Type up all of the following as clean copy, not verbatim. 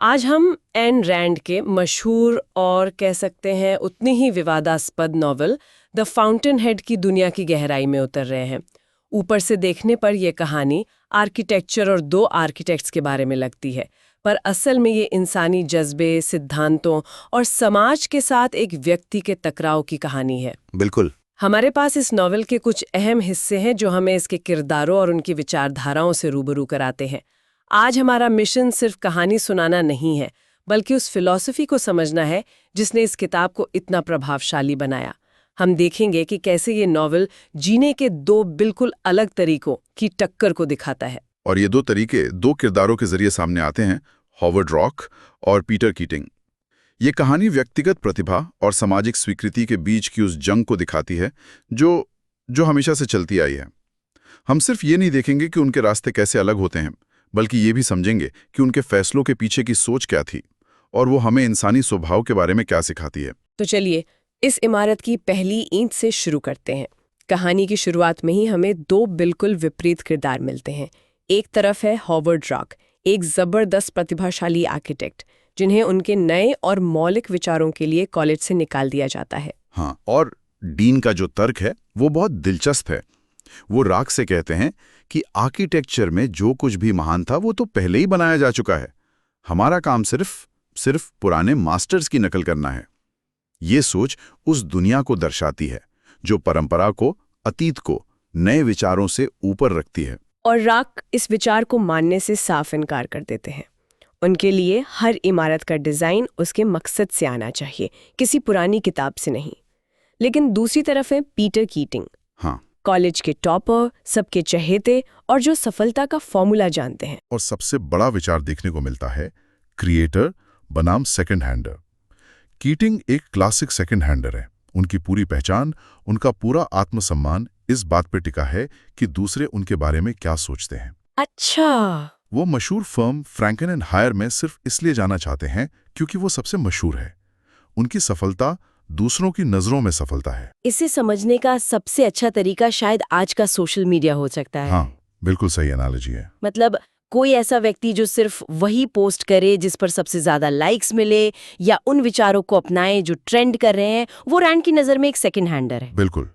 आज हम N Rand के मशहूर और कह सकते हैं उतनी ही विवादास्पद नॉवल द फाउंटेन हेड की दुनिया की गहराई में उतर रहे हैं। ऊपर से देखने पर यह कहानी आर्किटेक्चर और दो आर्किटेक्ट्स के बारे में लगती है, पर असल में ये इंसानी जज्बे, सिद्धांतों और समाज के साथ एक व्यक्ति के टकराव की कहानी है। बिल्कुल। हमारे पास इस नॉवल के कुछ अहम हिस्से हैं जो हमें इसके किरदारों और उनकी विचारधाराओं से रूबरू कराते हैं। आज हमारा मिशन सिर्फ कहानी सुनाना नहीं है, बल्कि उस फिलॉसफी को समझना है जिसने इस किताब को इतना प्रभावशाली बनाया। हम देखेंगे कि कैसे ये नॉवल जीने के दो बिल्कुल अलग तरीकों की टक्कर को दिखाता है। और ये दो तरीके दो किरदारों के जरिए सामने आते हैं, हॉवर्ड रॉक और पीटर कीटिंग। ये कहानी व्यक्तिगत प्रतिभा और सामाजिक स्वीकृति के बीच की उस जंग को दिखाती है जो हमेशा से चलती आई है। हम सिर्फ ये नहीं देखेंगे कि उनके रास्ते कैसे अलग होते हैं, बल्कि ये भी समझेंगे कि उनके फैसलों के पीछे की सोच क्या थी और वो हमें इंसानी स्वभाव के बारे में क्या सिखाती है। तो चलिए इस इमारत की पहली ईंट से शुरू करते हैं। कहानी की शुरुआत में ही हमें दो बिल्कुल विपरीत किरदार मिलते हैं। एक तरफ है हॉवर्ड रॉक, एक जबरदस्त प्रतिभाशाली आर्किटेक्ट जिन्हें उनके नए और मौलिक विचारों के लिए कॉलेज से निकाल दिया जाता है। हाँ, और डीन का जो तर्क है वो बहुत दिलचस्प है। वो रॉक से कहते हैं कि आर्किटेक्चर में जो कुछ भी महान था वो तो पहले ही बनाया जा चुका है, हमारा काम सिर्फ पुराने मास्टर्स की नकल करना है। ये सोच उस दुनिया को दर्शाती है जो परंपरा को, अतीत को नए विचारों से ऊपर रखती है। और रॉक इस विचार को मानने से साफ इनकार कर देते हैं। उनके लिए हर इमारत का डिजाइन उसके मकसद से आना चाहिए, किसी पुरानी किताब से नहीं। लेकिन दूसरी तरफ है पीटर कीटिंग। हाँ, कॉलेज के टॉपर, सबके चहेते और जो सफलता का फॉर्मूला जानते हैं। और सबसे बड़ा विचार देखने को मिलता है क्रिएटर बनाम सेकंड हैंडर। कीटिंग एक क्लासिक सेकंड हैंडर है। उनकी पूरी पहचान, उनका पूरा आत्मसम्मान इस बात पर टिका है कि दूसरे उनके बारे में क्या सोचते हैं। अच्छा। वो मशहूर फर्म फ्रैंकन एंड हायर में सिर्फ इसलिए जाना चाहते हैं क्योंकि वो सबसे मशहूर है। उनकी सफलता दूसरों की नजरों में सफलता है। इसे समझने का सबसे अच्छा तरीका शायद आज का सोशल मीडिया हो सकता है। हाँ, बिल्कुल सही एनालॉजी है। मतलब कोई ऐसा व्यक्ति जो सिर्फ वही पोस्ट करे जिस पर सबसे ज्यादा लाइक्स मिले, या उन विचारों को अपनाए जो ट्रेंड कर रहे हैं, वो रैंड की नजर में एक सेकंड हैंडर है। बिल्कुल।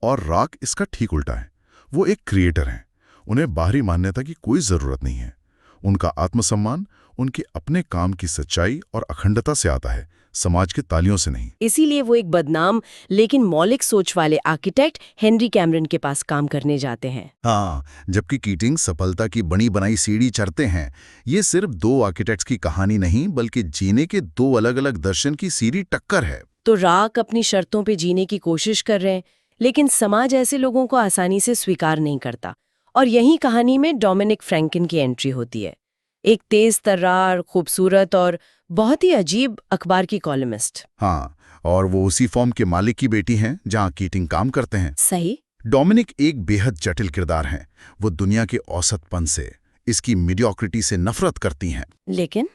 और रॉक इसका ठीक उल्टा है। वो एक क्रिएटर हैं। उन्हें बाहरी मान्यता की कोई जरूरत नहीं है। उनका आत्मसम्मान उनके अपने काम की सच्चाई और अखंडता से आता है, समाज के तालियों से नहीं। इसीलिए वो एक बदनाम लेकिन मौलिक सोच वाले आर्किटेक्ट हेनरी कैमरन के पास काम करने जाते हैं। हाँ, जबकि कीटिंग सफलता की बनी बनाई सीढ़ी चढ़ते हैं। ये सिर्फ दो आर्किटेक्ट्स की कहानी नहीं, बल्कि जीने के दो अलग अलग दर्शन की सीधी टक्कर है। तो रॉक अपनी शर्तों पे जीने की कोशिश कर रहे हैं, लेकिन समाज ऐसे लोगों को आसानी से स्वीकार नहीं करता। और यही कहानी में डोमिनिक फ्रैंकन की एंट्री होती है। एक तेज तर्रार, खूबसूरत और बहुत ही अजीब अखबार की कॉलमिस्ट। हाँ, और वो उसी फॉर्म के मालिक की बेटी हैं जहाँ कीटिंग काम करते हैं। सही। डोमिनिक एक बेहद जटिल किरदार हैं। वो दुनिया के औसतपन से, इसकी मीडियोक्रिटी से नफरत करती हैं।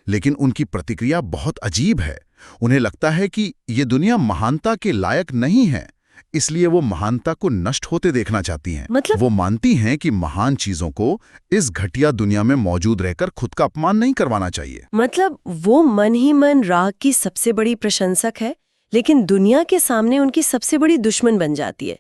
लेकिन उनकी प्रतिक्रिया बहुत अजीब है। उन्हें लगता है कि ये दुनिया महानता के लायक नहीं है, इसलिए वो महानता को नष्ट होते देखना चाहती हैं। मतलब? वो मानती हैं कि महान चीजों को इस घटिया दुनिया में मौजूद रहकर खुद का अपमान नहीं करवाना चाहिए। मतलब वो मन ही मन रॉक की सबसे बड़ी प्रशंसक है, लेकिन दुनिया के सामने उनकी सबसे बड़ी दुश्मन बन जाती है।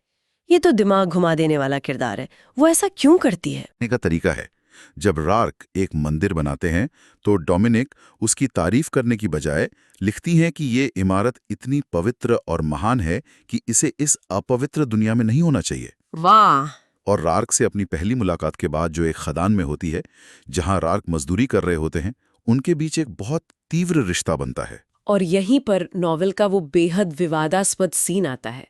ये तो दिमाग घुमा देने वाला किरदार है। वो ऐसा क्यों करती है? का तरीका है, जब रॉक एक मंदिर बनाते हैं तो डोमिनिक उसकी तारीफ करने की बजाय लिखती हैं कि ये इमारत इतनी पवित्र और महान है कि इसे इस अपवित्र दुनिया में नहीं होना चाहिए। वाह। और रॉक से अपनी पहली मुलाकात के बाद जो एक खदान में होती है, जहां रॉक मजदूरी कर रहे होते हैं, उनके बीच एक बहुत तीव्र रिश्ता बनता है। और यहीं पर नॉवेल का वो बेहद विवादास्पद सीन आता है।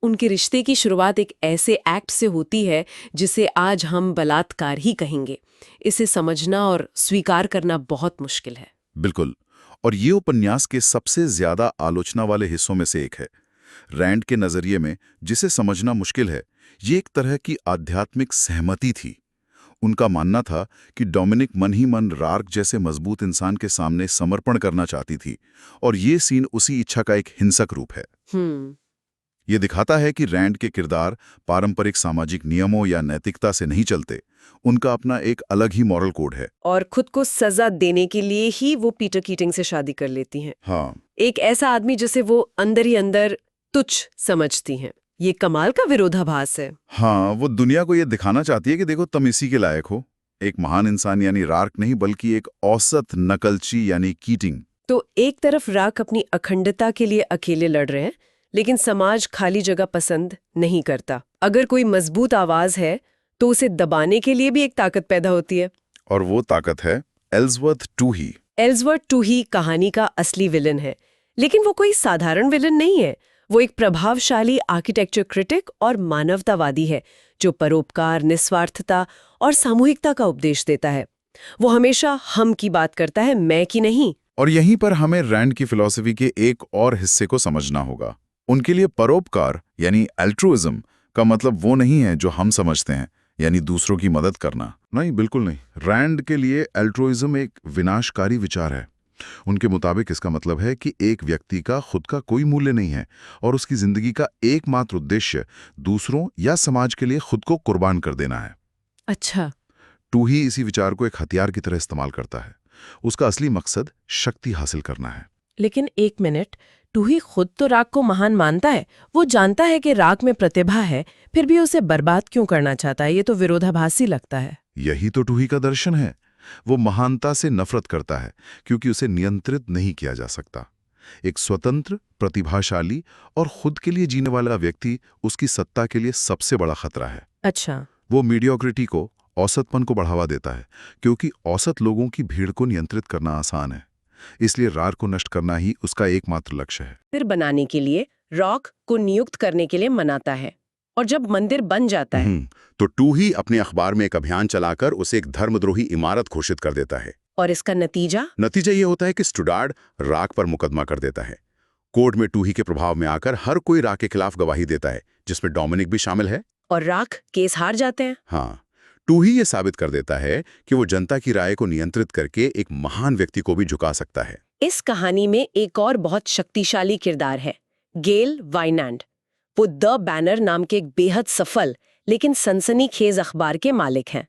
उनके रिश्ते की शुरुआत एक ऐसे एक्ट से होती है जिसे आज हम बलात्कार ही कहेंगे। इसे समझना और स्वीकार करना बहुत मुश्किल है। बिल्कुल। और ये उपन्यास के सबसे ज्यादा आलोचना वाले हिस्सों में से एक है। रैंड के नजरिए में जिसे समझना मुश्किल है, ये एक तरह की आध्यात्मिक सहमति थी। उनका मानना था कि डोमिनिक मन ही मन रॉक जैसे मजबूत इंसान के सामने समर्पण करना चाहती थी, और ये सीन उसी इच्छा का एक हिंसक रूप है। ये दिखाता है कि रैंड के किरदार पारंपरिक सामाजिक नियमों या नैतिकता से नहीं चलते। उनका अपना एक अलग ही मॉरल कोड है। और खुद को सजा देने के लिए ही वो पीटर कीटिंग से शादी कर लेती हैं। हाँ, एक ऐसा आदमी जिसे वो अंदर ही अंदर तुच्छ समझती हैं। ये कमाल का विरोधाभास है। हाँ, वो दुनिया को ये दिखाना चाहती है कि देखो तुम इसी के लायक हो। एक महान इंसान यानी रार्क नहीं, बल्कि एक औसत नकलची यानी कीटिंग। तो एक तरफ राक अपनी अखंडता के लिए अकेले लड़ रहे हैं, लेकिन समाज खाली जगह पसंद नहीं करता। अगर कोई मजबूत आवाज है तो उसे दबाने के लिए भी एक ताकत पैदा होती है। और वो ताकत है एल्सवर्थ टूही। एल्सवर्थ टूही कहानी का असली विलन है, लेकिन वो कोई साधारण विलन नहीं है। वो एक प्रभावशाली आर्किटेक्चर क्रिटिक और मानवतावादी है जो परोपकार, निस्वार्थता और सामूहिकता का उपदेश देता है। वो हमेशा हम की बात करता है, मैं की नहीं। और यहीं पर हमें रैंड की फिलॉसफी के एक और हिस्से को समझना होगा। उनके लिए परोपकार यानी एल्ट्रुइज्म का मतलब वो नहीं है जो हम समझते हैं, यानी दूसरों की मदद करना। नहीं, बिल्कुल नहीं। रैंड के लिए एल्ट्रुइज्म एक विनाशकारी विचार है। उनके मुताबिक इसका मतलब है कि एक व्यक्ति का खुद का कोई मूल्य नहीं है और उसकी जिंदगी का एकमात्र उद्देश्य दूसरों या समाज के लिए खुद को कुर्बान कर देना है। अच्छा। टूही इसी विचार को एक हथियार की तरह इस्तेमाल करता है। उसका असली मकसद शक्ति हासिल करना है। लेकिन एक मिनट, टूही खुद तो राग को महान मानता है। वो जानता है कि राग में प्रतिभा है, फिर भी उसे बर्बाद क्यों करना चाहता है? ये तो विरोधाभासी लगता है। यही तो टूही का दर्शन है। वो महानता से नफरत करता है क्योंकि उसे नियंत्रित नहीं किया जा सकता। एक स्वतंत्र, प्रतिभाशाली और खुद के लिए जीने वाला व्यक्ति उसकी सत्ता के लिए सबसे बड़ा खतरा है। अच्छा। वो मीडियोक्रिटी को, औसतपन को बढ़ावा देता है क्योंकि औसत लोगों की भीड़ को नियंत्रित करना आसान है। इसलिए रार को नष्ट करना ही उसका एकमात्र लक्ष्य है। मंदिर बनाने के लिए रॉक को नियुक्त करने के लिए मनाता है, और जब मंदिर बन जाता है तो टूही अपने अखबार में एक अभियान चलाकर उसे एक धर्मद्रोही इमारत घोषित कर देता है। और इसका नतीजा ये होता है कि स्टुडार्ड राक पर मुकदमा कर देता है। कोर्ट में टूही के प्रभाव में आकर हर कोई राक के खिलाफ गवाही देता है, जिसमें डोमिनिक भी शामिल है। और राक केस हार जाते हैं। हाँ, टूही ये साबित कर देता है कि वो जनता की राय को नियंत्रित करके एक महान व्यक्ति को भी झुका सकता है। इस कहानी में एक और बहुत शक्तिशाली किरदार है, गेल वाइनैंड। वो द बैनर नाम के एक बेहद सफल लेकिन सनसनीखेज अखबार के मालिक हैं।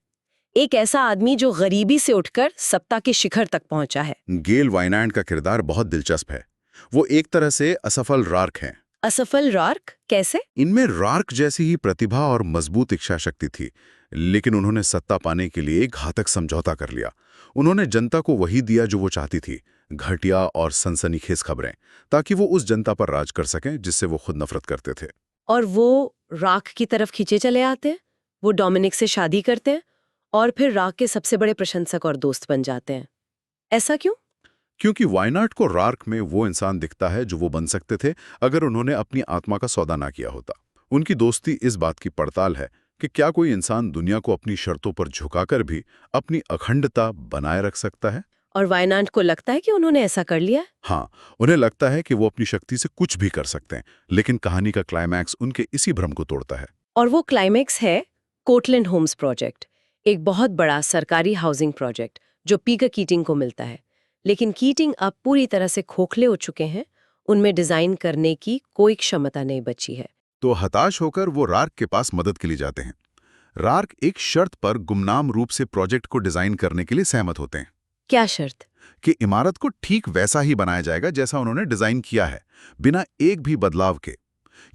एक ऐसा आदमी जो गरीबी से उठकर सत्ता के शिखर तक पहुंचा है। गेल वाइनैंड का किरदार बहुत दिलचस्प है। वो एक तरह से असफल रार्क हैं। असफल रार्क कैसे? इनमें रार्क जैसी ही प्रतिभा और मजबूत इच्छा शक्ति थी, लेकिन उन्होंने सत्ता पाने के लिए घातक समझौता कर लिया। उन्होंने जनता को वही दिया जो वो चाहती थी, घटिया और सनसनीखेज खबरें, ताकि वो उस जनता पर राज कर सकें जिससे वो खुद नफरत करते थे। और वो राक की तरफ खींचे चले आते हैं। वो डोमिनिक से शादी करते हैं और फिर राक के सबसे बड़े प्रशंसक और दोस्त बन जाते हैं। ऐसा क्यों? क्योंकि वाइनाट को रार्क में वो इंसान दिखता है जो वो बन सकते थे अगर उन्होंने अपनी आत्मा का सौदा ना किया होता। उनकी दोस्ती इस बात की पड़ताल है कि क्या कोई इंसान दुनिया को अपनी शर्तों पर झुकाकर भी अपनी अखंडता बनाए रख सकता है। और वाइनांड को लगता है कि उन्होंने ऐसा कर लिया। हाँ, उन्हें लगता है कि वो अपनी शक्ति से कुछ भी कर सकते हैं, लेकिन कहानी का क्लाइमैक्स उनके इसी भ्रम को तोड़ता है। और वो क्लाइमैक्स है कोर्टलैंड होम्स प्रोजेक्ट, एक बहुत बड़ा सरकारी हाउसिंग प्रोजेक्ट जो पीटर कीटिंग को मिलता है। लेकिन कीटिंग अब पूरी तरह से खोखले हो चुके हैं, उनमें डिजाइन करने की कोई क्षमता नहीं बची है। तो हताश होकर वो रार्क के पास मदद के लिए जाते हैं। रार्क एक शर्त पर गुमनाम रूप से प्रोजेक्ट को डिजाइन करने के लिए सहमत होते हैं। क्या शर्त? कि इमारत को ठीक वैसा ही बनाया जाएगा जैसा उन्होंने डिजाइन किया है, बिना एक भी बदलाव के।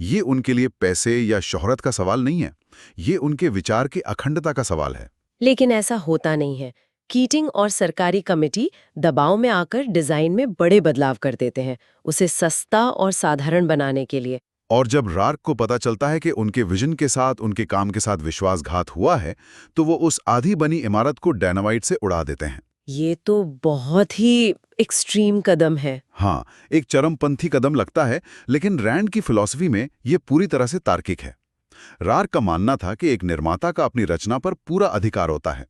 ये उनके लिए पैसे या शोहरत का सवाल नहीं है, ये उनके विचार की अखंडता का सवाल है। लेकिन ऐसा होता नहीं है। कीटिंग और सरकारी कमेटी दबाव में आकर डिजाइन में बड़े बदलाव कर देते हैं, उसे सस्ता और साधारण बनाने के लिए। और जब रार्क को पता चलता है कि उनके विजन के साथ, उनके काम के साथ विश्वासघात हुआ है, तो वो उस आधी बनी इमारत को डायनामाइट से उड़ा देते हैं। ये तो बहुत ही एक्सट्रीम कदम है। हाँ, एक चरमपंथी कदम लगता है, लेकिन रैंड की फिलॉसफी में ये पूरी तरह से तार्किक है। रार्क का मानना था कि एक निर्माता का अपनी रचना पर पूरा अधिकार होता है।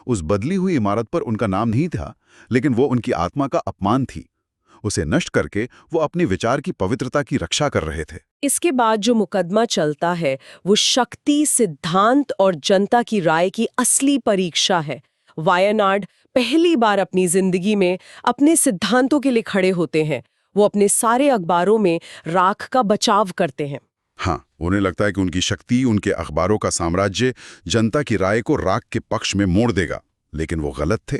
उस बदली हुई इमारत पर उनका नाम नहीं था, लेकिन वो उनकी आत्मा का अपमान थी। उसे नष्ट करके वो अपने विचार की पवित्रता की रक्षा कर रहे थे। इसके बाद जो मुकदमा चलता है वो शक्ति, सिद्धांत और जनता की राय की असली परीक्षा है। वायनाड पहली बार अपनी जिंदगी में अपने सिद्धांतों के लिए खड़े होते हैं। वो अपने सारे अखबारों में राख का बचाव करते हैं। हाँ, उन्हें लगता है कि उनकी शक्ति, उनके अखबारों का साम्राज्य जनता की राय को राग के पक्ष में मोड़ देगा। लेकिन वो गलत थे।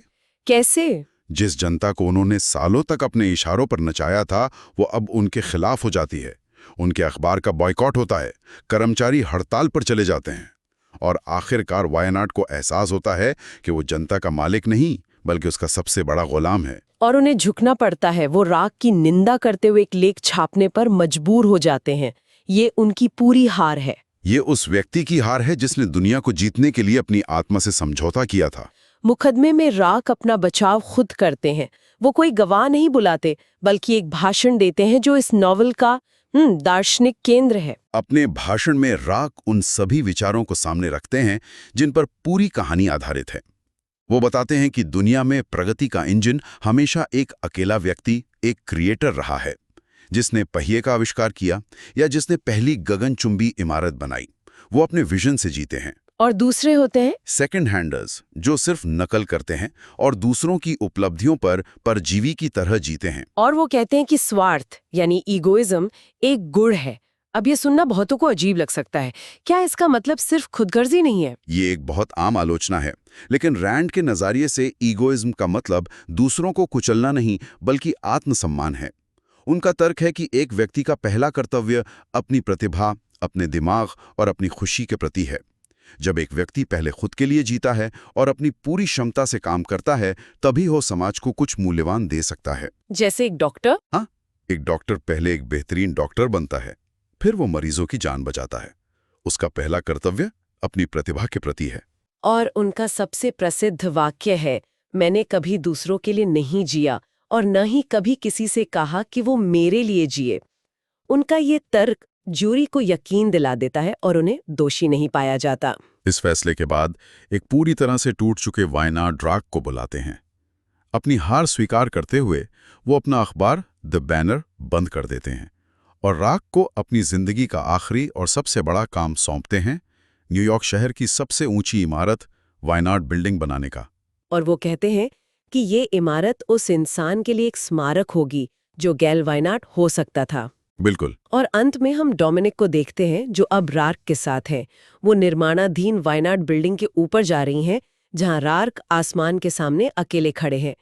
कैसे? जिस जनता को उन्होंने सालों तक अपने इशारों पर नचाया था, वो अब उनके खिलाफ हो जाती है। उनके अखबार का बॉयकॉट होता है, कर्मचारी हड़ताल पर चले जाते हैं और आखिरकार वायनाड को एहसास होता है कि वो जनता का मालिक नहीं बल्कि उसका सबसे बड़ा गुलाम है। और उन्हें झुकना पड़ता है। वो राग की निंदा करते हुए एक लेख छापने पर मजबूर हो जाते हैं। ये उनकी पूरी हार है। ये उस व्यक्ति की हार है जिसने दुनिया को जीतने के लिए अपनी आत्मा से समझौता किया था। मुकदमे में राग अपना बचाव खुद करते हैं। वो कोई गवाह नहीं बुलाते, बल्कि एक भाषण देते हैं जो इस नॉवल का दार्शनिक केंद्र है। अपने भाषण में राग उन सभी विचारों को सामने रखते हैं जिन पर पूरी कहानी आधारित है। वो बताते हैं कि दुनिया में प्रगति का इंजन हमेशा एक अकेला व्यक्ति, एक क्रिएटर रहा है, जिसने पहिए का आविष्कार किया या जिसने पहली गगनचुंबी इमारत बनाई। वो अपने विजन से जीते हैं। और दूसरे होते हैं सेकंड हैंडर्स, जो सिर्फ नकल करते हैं और दूसरों की उपलब्धियों पर परजीवी की तरह जीते हैं। और वो कहते हैं कि स्वार्थ यानी ईगोइज्म एक गुण है। अब ये सुनना बहुतों को अजीब लग सकता है। क्या इसका मतलब सिर्फ खुदगर्जी नहीं है? ये एक बहुत आम आलोचना है, लेकिन रैंड के नज़रिए से ईगोइज्म का मतलब दूसरों को कुचलना नहीं बल्कि आत्मसम्मान है। उनका तर्क है कि एक व्यक्ति का पहला कर्तव्य अपनी प्रतिभा, अपने दिमाग और अपनी खुशी के प्रति है। जब एक व्यक्ति पहले खुद के लिए जीता है और अपनी पूरी क्षमता से काम करता है, तभी वो समाज को कुछ मूल्यवान दे सकता है। जैसे एक डॉक्टर? हाँ, एक डॉक्टर पहले एक बेहतरीन डॉक्टर बनता है, फिर वो मरीजों की जान बचाता है। उसका पहला कर्तव्य अपनी प्रतिभा के प्रति है। और उनका सबसे प्रसिद्ध वाक्य है, मैंने कभी दूसरों के लिए नहीं जिया और न ही कभी किसी से कहा कि वो मेरे लिए जिए। उनका ये तर्क जूरी को यकीन दिला देता है और उन्हें दोषी नहीं पाया जाता। इस फैसले के बाद एक पूरी तरह से टूट चुके वायनाड राग को बुलाते हैं। अपनी हार स्वीकार करते हुए वो अपना अखबार द बैनर बंद कर देते हैं और राग को अपनी जिंदगी का आखिरी और सबसे बड़ा काम सौंपते हैं, न्यूयॉर्क शहर की सबसे ऊंची इमारत वायनाड बिल्डिंग बनाने का। और वो कहते हैं कि ये इमारत उस इंसान के लिए एक स्मारक होगी जो गैल वायनाड हो सकता था। बिल्कुल। और अंत में हम डोमिनिक को देखते हैं जो अब रार्क के साथ है। वो निर्माणाधीन वायनाड बिल्डिंग के ऊपर जा रही हैं, जहां रार्क आसमान के सामने अकेले खड़े हैं।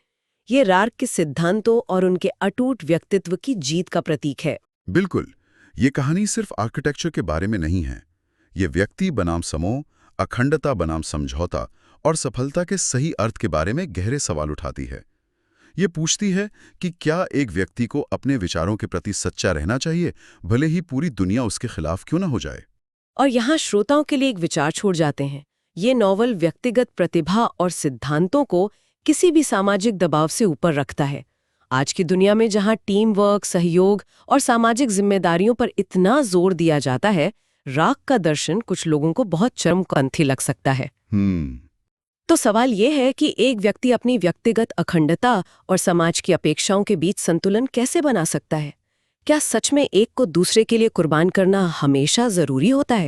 ये रार्क के सिद्धांतों और उनके अटूट व्यक्तित्व की जीत का प्रतीक है। बिल्कुल। ये कहानी सिर्फ आर्किटेक्चर के बारे में नहीं है। ये व्यक्ति बनाम समूह, अखंडता बनाम समझौता और सफलता के सही अर्थ के बारे में गहरे सवाल उठाती है। ये पूछती है कि क्या एक व्यक्ति को अपने विचारों के प्रति सच्चा रहना चाहिए, भले ही पूरी दुनिया उसके खिलाफ क्यों ना हो जाए। और यहाँ श्रोताओं के लिए एक विचार छोड़ जाते हैं। ये नॉवल व्यक्तिगत प्रतिभा और सिद्धांतों को किसी भी सामाजिक दबाव से ऊपर रखता है। आज की दुनिया में जहाँ टीम वर्क, सहयोग और सामाजिक जिम्मेदारियों पर इतना जोर दिया जाता है, राग का दर्शन कुछ लोगों को बहुत चरमपंथी लग सकता है। तो सवाल ये है कि एक व्यक्ति अपनी व्यक्तिगत अखंडता और समाज की अपेक्षाओं के बीच संतुलन कैसे बना सकता है? क्या सच में एक को दूसरे के लिए कुर्बान करना हमेशा जरूरी होता है?